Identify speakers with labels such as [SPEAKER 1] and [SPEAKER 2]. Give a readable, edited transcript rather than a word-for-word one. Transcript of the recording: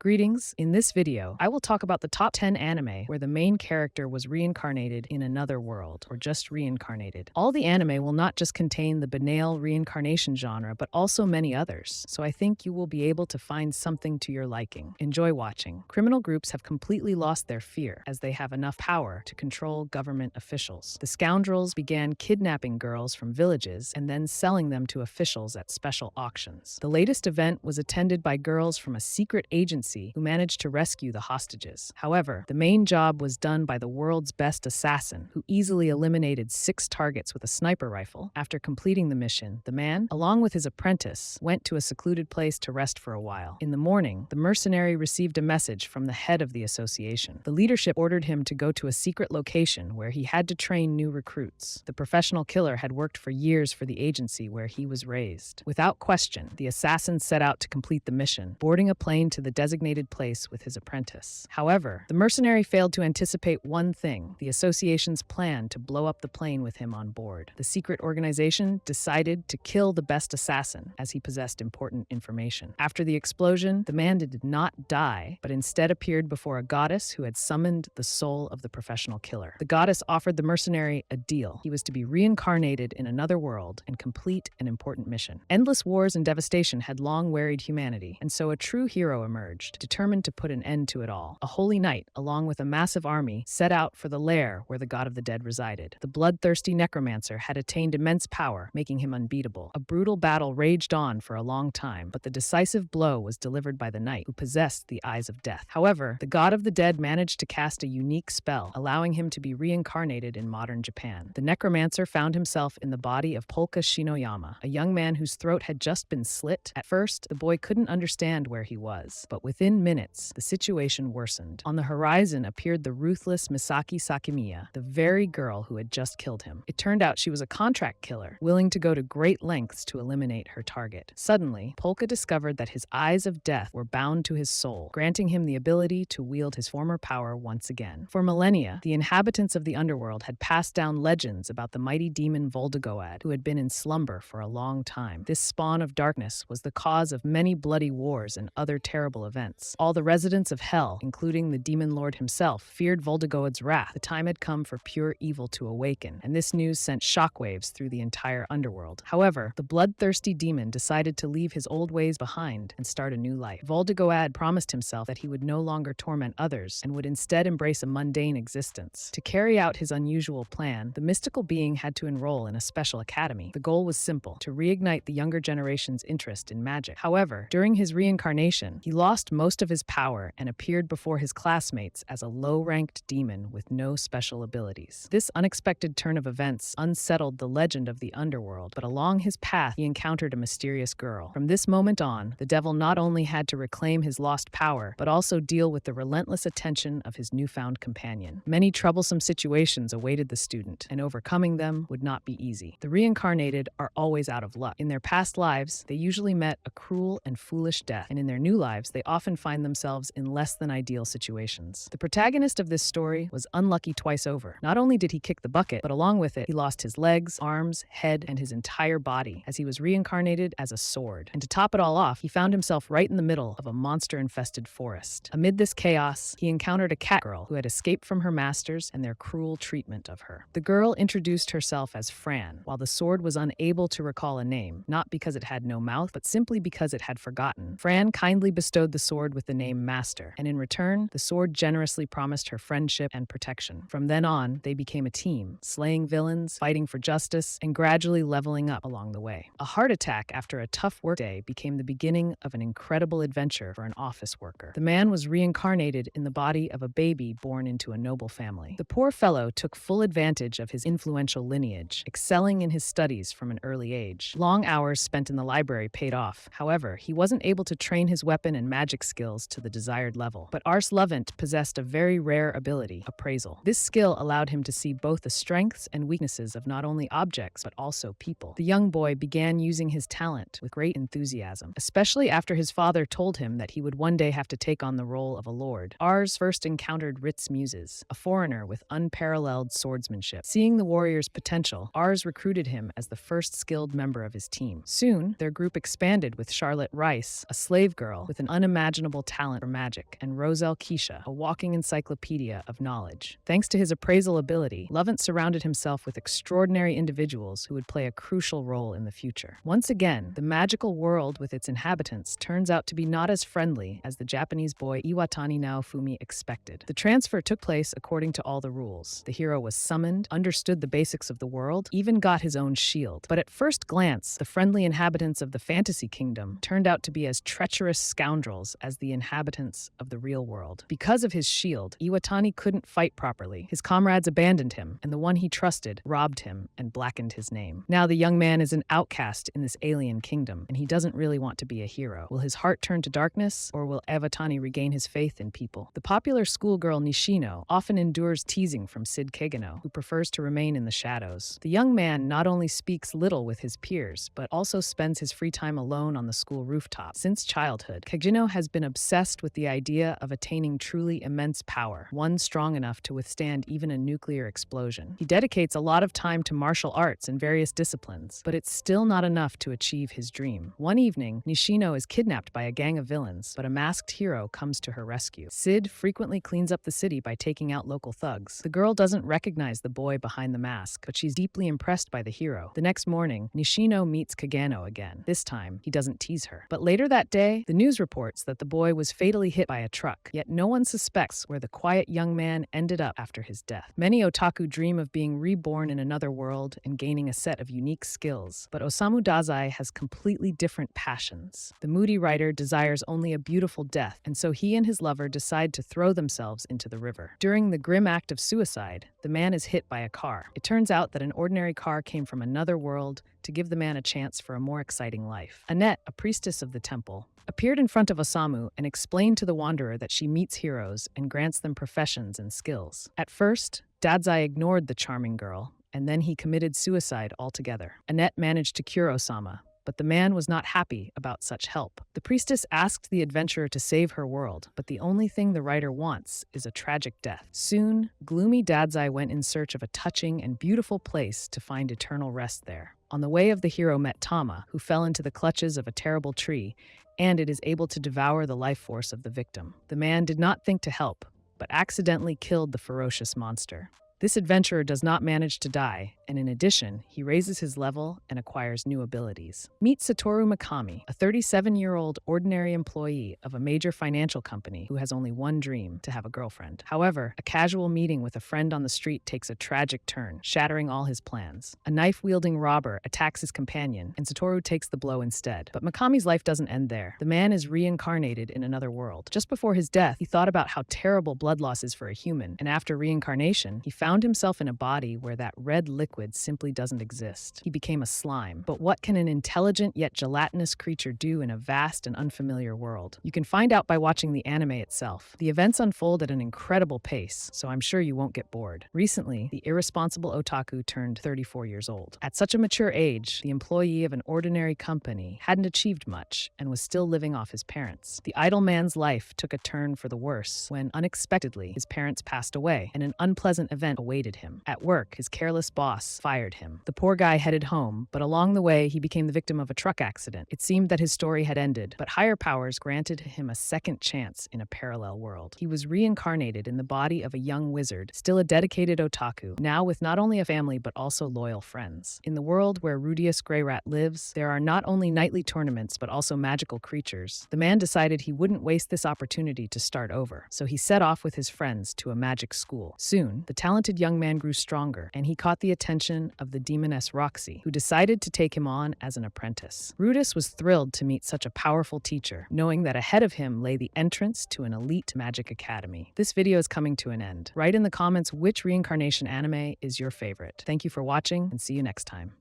[SPEAKER 1] Greetings, in this video, I will talk about the top 10 anime where the main character was reincarnated in another world, or just reincarnated. All the anime will not just contain the banal reincarnation genre, but also many others, so I think you will be able to find something to your liking. Enjoy watching. Criminal groups have completely lost their fear, as they have enough power to control government officials. The scoundrels began kidnapping girls from villages and then selling them to officials at special auctions. The latest event was attended by girls from a secret agency who managed to rescue the hostages. However, the main job was done by the world's best assassin, who easily eliminated 6 targets with a sniper rifle. After completing the mission, the man, along with his apprentice, went to a secluded place to rest for a while. In the morning, the mercenary received a message from the head of the association. The leadership ordered him to go to a secret location where he had to train new recruits. The professional killer had worked for years for the agency where he was raised. Without question, the assassin set out to complete the mission, boarding a plane to the designated place with his apprentice. However, the mercenary failed to anticipate one thing: the association's plan to blow up the plane with him on board. The secret organization decided to kill the best assassin, as he possessed important information. After the explosion, the man did not die, but instead appeared before a goddess who had summoned the soul of the professional killer. The goddess offered the mercenary a deal. He was to be reincarnated in another world and complete an important mission. Endless wars and devastation had long wearied humanity, and so a true hero emerged, determined to put an end to it all. A holy knight, along with a massive army, set out for the lair where the god of the dead resided. The bloodthirsty necromancer had attained immense power, making him unbeatable. A brutal battle raged on for a long time, but the decisive blow was delivered by the knight, who possessed the eyes of death. However, the god of the dead managed to cast a unique spell, allowing him to be reincarnated in modern Japan. The necromancer found himself in the body of Polka Shinoyama, a young man whose throat had just been slit. At first, the boy couldn't understand where he was, but within minutes, the situation worsened. On the horizon appeared the ruthless Misaki Sakimiya, the very girl who had just killed him. It turned out she was a contract killer, willing to go to great lengths to eliminate her target. Suddenly, Polka discovered that his eyes of death were bound to his soul, granting him the ability to wield his former power once again. For millennia, the inhabitants of the underworld had passed down legends about the mighty demon Voldagoad, who had been in slumber for a long time. This spawn of darkness was the cause of many bloody wars and other terrible events. All the residents of Hell, including the demon lord himself, feared Voldagoad's wrath. The time had come for pure evil to awaken, and this news sent shockwaves through the entire underworld. However, the bloodthirsty demon decided to leave his old ways behind and start a new life. Voldagoad promised himself that he would no longer torment others and would instead embrace a mundane existence. To carry out his unusual plan, the mystical being had to enroll in a special academy. The goal was simple: to reignite the younger generation's interest in magic. However, during his reincarnation, he lost most of his power and appeared before his classmates as a low-ranked demon with no special abilities. This unexpected turn of events unsettled the legend of the underworld, but along his path he encountered a mysterious girl. From this moment on, the devil not only had to reclaim his lost power, but also deal with the relentless attention of his newfound companion. Many troublesome situations awaited the student, and overcoming them would not be easy. The reincarnated are always out of luck. In their past lives, they usually met a cruel and foolish death, and in their new lives, they often find themselves in less than ideal situations. The protagonist of this story was unlucky twice over. Not only did he kick the bucket, but along with it, he lost his legs, arms, head, and his entire body, as he was reincarnated as a sword. And to top it all off, he found himself right in the middle of a monster-infested forest. Amid this chaos, he encountered a cat girl who had escaped from her masters and their cruel treatment of her. The girl introduced herself as Fran, while the sword was unable to recall a name, not because it had no mouth, but simply because it had forgotten. Fran kindly bestowed the sword with the name Master, and in return, the sword generously promised her friendship and protection. From then on, they became a team, slaying villains, fighting for justice, and gradually leveling up along the way. A heart attack after a tough workday became the beginning of an incredible adventure for an office worker. The man was reincarnated in the body of a baby born into a noble family. The poor fellow took full advantage of his influential lineage, excelling in his studies from an early age. Long hours spent in the library paid off. However, he wasn't able to train his weapon and magic skills to the desired level. But Ars Lovent possessed a very rare ability: Appraisal. This skill allowed him to see both the strengths and weaknesses of not only objects, but also people. The young boy began using his talent with great enthusiasm, especially after his father told him that he would one day have to take on the role of a lord. Ars first encountered Ritz Muses, a foreigner with unparalleled swordsmanship. Seeing the warrior's potential, Ars recruited him as the first skilled member of his team. Soon, their group expanded with Charlotte Rice, a slave girl with an unimaginable unimaginable talent for magic, and Roselle Keisha, a walking encyclopedia of knowledge. Thanks to his appraisal ability, Lovent surrounded himself with extraordinary individuals who would play a crucial role in the future. Once again, the magical world with its inhabitants turns out to be not as friendly as the Japanese boy Iwatani Naofumi expected. The transfer took place according to all the rules. The hero was summoned, understood the basics of the world, even got his own shield. But at first glance, the friendly inhabitants of the fantasy kingdom turned out to be as treacherous scoundrels as the inhabitants of the real world. Because of his shield, Iwatani couldn't fight properly. His comrades abandoned him, and the one he trusted robbed him and blackened his name. Now the young man is an outcast in this alien kingdom, and he doesn't really want to be a hero. Will his heart turn to darkness, or will Iwatani regain his faith in people? The popular schoolgirl Nishino often endures teasing from Sid Kageno, who prefers to remain in the shadows. The young man not only speaks little with his peers, but also spends his free time alone on the school rooftop. Since childhood, Kageno has been obsessed with the idea of attaining truly immense power, one strong enough to withstand even a nuclear explosion. He dedicates a lot of time to martial arts and various disciplines, but it's still not enough to achieve his dream. One evening, Nishino is kidnapped by a gang of villains, but a masked hero comes to her rescue. Sid frequently cleans up the city by taking out local thugs. The girl doesn't recognize the boy behind the mask, but she's deeply impressed by the hero. The next morning, Nishino meets Kageno again. This time, he doesn't tease her. But later that day, the news reports that the boy was fatally hit by a truck, yet no one suspects where the quiet young man ended up after his death. Many otaku dream of being reborn in another world and gaining a set of unique skills, but Osamu Dazai has completely different passions. The moody writer desires only a beautiful death, and so he and his lover decide to throw themselves into the river. During the grim act of suicide, the man is hit by a car. It turns out that an ordinary car came from another world to give the man a chance for a more exciting life. Annette, a priestess of the temple, appeared in front of Osamu and explained to the wanderer that she meets heroes and grants them professions and skills. At first, Dadzai ignored the charming girl, and then he committed suicide altogether. Annette managed to cure Osama, but the man was not happy about such help. The priestess asked the adventurer to save her world, but the only thing the writer wants is a tragic death. Soon, gloomy Dadzai went in search of a touching and beautiful place to find eternal rest there. On the way of the hero met Tama, who fell into the clutches of a terrible tree, and it is able to devour the life force of the victim. The man did not think to help, but accidentally killed the ferocious monster. This adventurer does not manage to die, and in addition, he raises his level and acquires new abilities. Meet Satoru Mikami, a 37-year-old ordinary employee of a major financial company who has only one dream: to have a girlfriend. However, a casual meeting with a friend on the street takes a tragic turn, shattering all his plans. A knife-wielding robber attacks his companion, and Satoru takes the blow instead. But Mikami's life doesn't end there. The man is reincarnated in another world. Just before his death, he thought about how terrible blood loss is for a human, and after reincarnation, he found himself in a body where that red liquid simply doesn't exist. He became a slime. But what can an intelligent yet gelatinous creature do in a vast and unfamiliar world? You can find out by watching the anime itself. The events unfold at an incredible pace, so I'm sure you won't get bored. Recently, the irresponsible otaku turned 34 years old. At such a mature age, the employee of an ordinary company hadn't achieved much and was still living off his parents. The idle man's life took a turn for the worse when, unexpectedly, his parents passed away and an unpleasant event awaited him. At work, his careless boss fired him. The poor guy headed home, but along the way, he became the victim of a truck accident. It seemed that his story had ended, but higher powers granted him a second chance in a parallel world. He was reincarnated in the body of a young wizard, still a dedicated otaku, now with not only a family but also loyal friends. In the world where Rudius Greyrat lives, there are not only nightly tournaments but also magical creatures. The man decided he wouldn't waste this opportunity to start over, so he set off with his friends to a magic school. Soon, the talented young man grew stronger, and he caught the attention of the demoness Roxy, who decided to take him on as an apprentice. Rudius was thrilled to meet such a powerful teacher, knowing that ahead of him lay the entrance to an elite magic academy. This video is coming to an end. Write in the comments which reincarnation anime is your favorite. Thank you for watching, and see you next time.